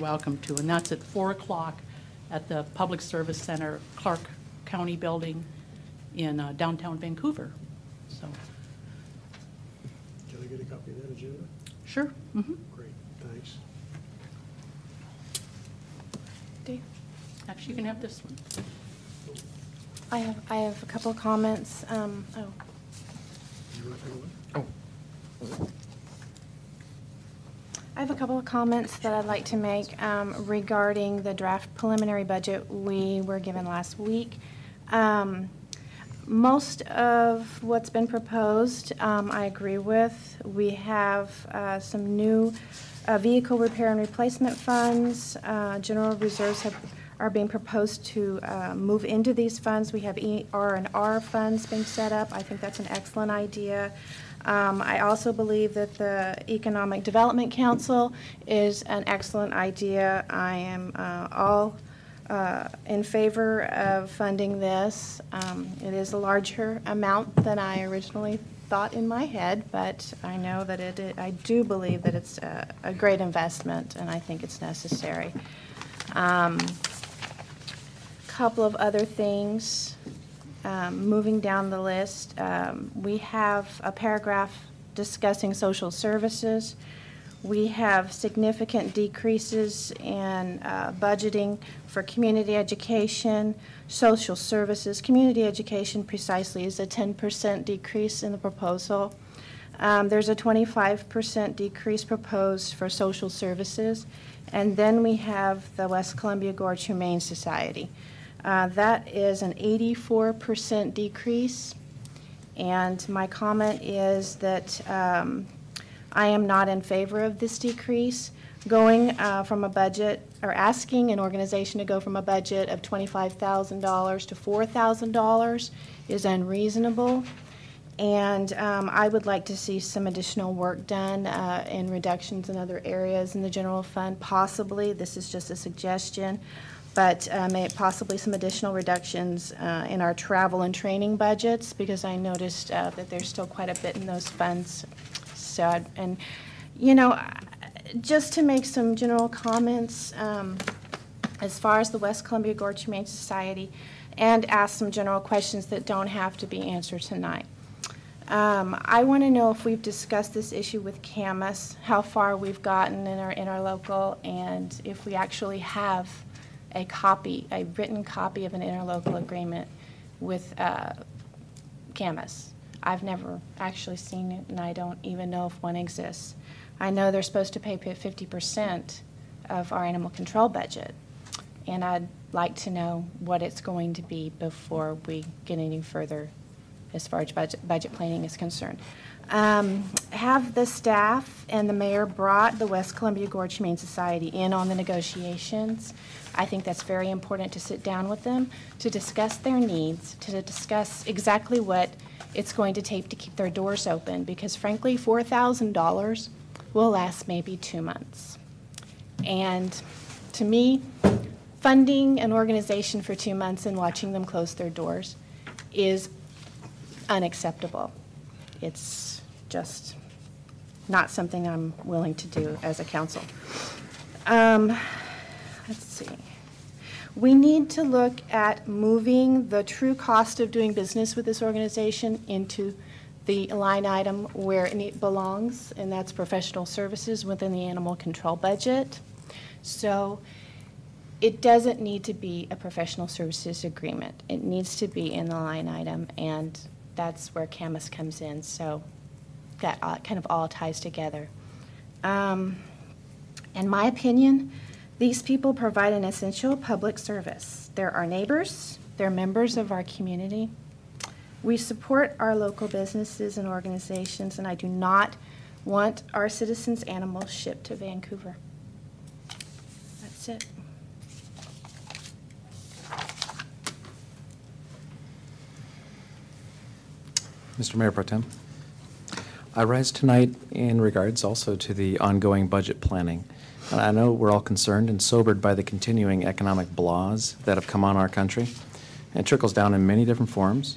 welcome to, and that's at 4 o'clock at the Public Service Center, Clark County Building in downtown Vancouver. So, can I get a copy of that agenda? sure. Mm-hmm. Great, thanks. Dave? Actually, you can have this one. I have a couple of comments. You want to take away? I have a couple of comments that I'd like to make regarding the draft preliminary budget we were given last week. Most of what's been proposed I agree with. We have some new vehicle repair and replacement funds. General reserves are being proposed to move into these funds. We have ER&R funds being set up. I think that's an excellent idea. I also believe that the Economic Development Council is an excellent idea. I am all in favor of funding this. It is a larger amount than I originally thought in my head, but I know that I do believe that it's a great investment, and I think it's necessary. Couple of other things. Moving down the list, we have a paragraph discussing social services. We have significant decreases in budgeting for community education, social services. Community education precisely is a 10% decrease in the proposal. There's a 25% decrease proposed for social services. And then we have the West Columbia Gorge Humane Society. That is an 84% decrease, and my comment is that I am not in favor of this decrease. Going from a budget, or asking an organization to go from a budget of $25,000 to $4,000 is unreasonable, and I would like to see some additional work done in reductions in other areas in the general fund, possibly. This is just a suggestion. But possibly some additional reductions in our travel and training budgets, because I noticed that there's still quite a bit in those funds. So, and you know, just to make some general comments as far as the West Columbia Gorge Humane Society, and ask some general questions that don't have to be answered tonight. I want to know if we've discussed this issue with Camas, how far we've gotten in our local, and if we actually have a written copy of an interlocal agreement with Camas. I've never actually seen it, and I don't even know if one exists. I know they're supposed to pay 50% of our animal control budget, and I'd like to know what it's going to be before we get any further as far as budget planning is concerned. Have the staff and the mayor brought the West Columbia Gorge Humane Society in on the negotiations? I think that's very important to sit down with them, to discuss their needs, to discuss exactly what it's going to take to keep their doors open, because frankly, $4,000 will last maybe 2 months. And to me, funding an organization for 2 months and watching them close their doors is unacceptable. It's just not something I'm willing to do as a council. Let's see. We need to look at moving the true cost of doing business with this organization into the line item where it belongs, and that's professional services within the animal control budget. So it doesn't need to be a professional services agreement. It needs to be in the line item, and that's where Camas comes in. So that kind of all ties together. In my opinion, these people provide an essential public service. They're our neighbors. They're members of our community. We support our local businesses and organizations, and I do not want our citizens' animals shipped to Vancouver. That's it. Mr. Mayor Pro Tem, I rise tonight in regards also to the ongoing budget planning. And I know we're all concerned and sobered by the continuing economic blahs that have come on our country. And it trickles down in many different forms.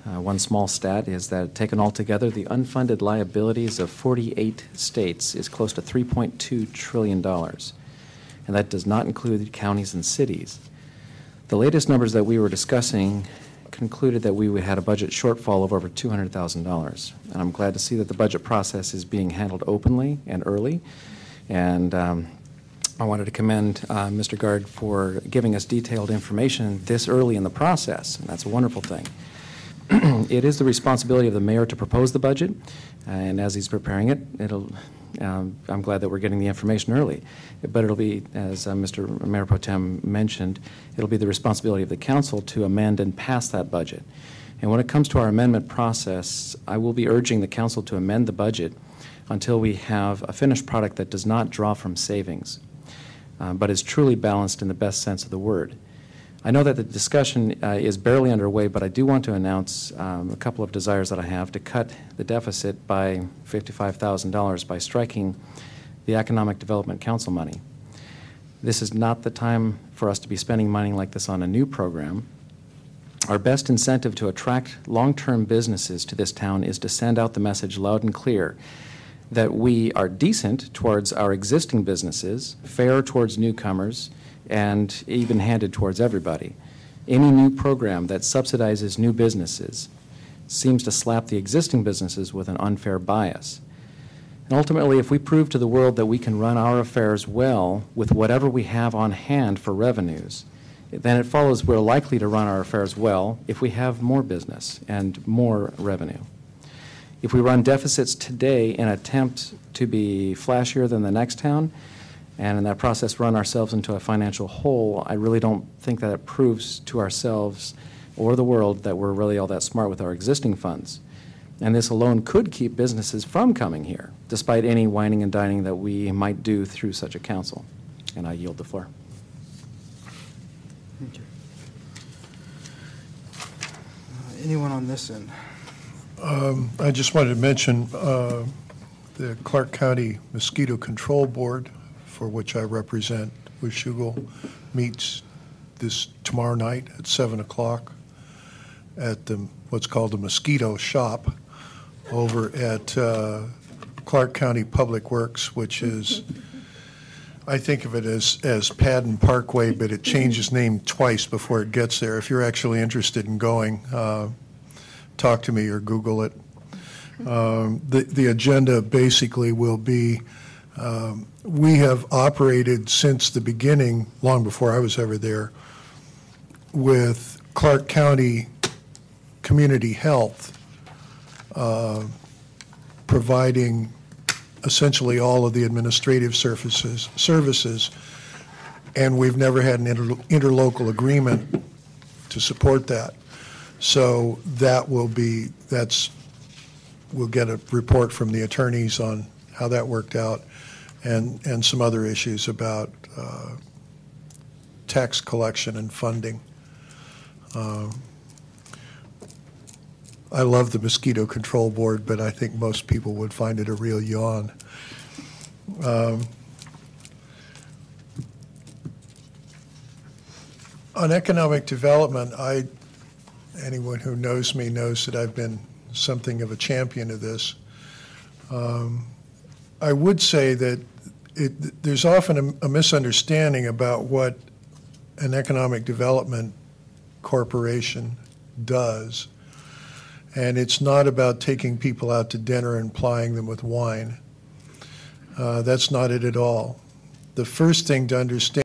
One small stat is that taken all together, the unfunded liabilities of 48 states is close to $3.2 trillion. And and that does not include counties and cities. The latest numbers that we were discussing concluded that we had a budget shortfall of over $200,000. And I'm glad to see that the budget process is being handled openly and early. And I wanted to commend Mr. Guard for giving us detailed information this early in the process, and that's a wonderful thing. It is the responsibility of the mayor to propose the budget, and as he's preparing it, I'm glad that we're getting the information early. But it'll be, as Mr. Mayor Pro Tem mentioned, it'll be the responsibility of the council to amend and pass that budget. And when it comes to our amendment process, I will be urging the council to amend the budget until we have a finished product that does not draw from savings, but is truly balanced in the best sense of the word. I know that the discussion is barely underway, but I do want to announce a couple of desires that I have to cut the deficit by $55,000 by striking the Economic Development Council money. This is not the time for us to be spending money like this on a new program. Our best incentive to attract long-term businesses to this town is to send out the message loud and clear that we are decent towards our existing businesses, fair towards newcomers, and even-handed towards everybody. Any new program that subsidizes new businesses seems to slap the existing businesses with an unfair bias. And ultimately, if we prove to the world that we can run our affairs well with whatever we have on hand for revenues, then it follows we're likely to run our affairs well if we have more business and more revenue. If we run deficits today in an attempt to be flashier than the next town, and in that process run ourselves into a financial hole, I really don't think that it proves to ourselves or the world that we're really all that smart with our existing funds. And this alone could keep businesses from coming here, despite any whining and dining that we might do through such a council. And I yield the floor. Thank you. Anyone on this end? I just wanted to mention the Clark County Mosquito Control Board, for which I represent Washougal, meets tomorrow night at 7 o'clock at what's called the Mosquito Shop over at Clark County Public Works, which is, I think of it as Padden Parkway, but it changes name twice before it gets there. If you're actually interested in going, talk to me or Google it. The agenda basically will be, we have operated since the beginning, long before I was ever there, with Clark County Community Health providing essentially all of the administrative services, and we've never had an interlocal agreement to support that. So that will be, we'll get a report from the attorneys on how that worked out, and some other issues about tax collection and funding. I love the Mosquito Control Board, but I think most people would find it a real yawn. On economic development, anyone who knows me knows that I've been something of a champion of this. I would say that there's often a misunderstanding about what an economic development corporation does. And it's not about taking people out to dinner and plying them with wine. That's not it at all. The first thing to understand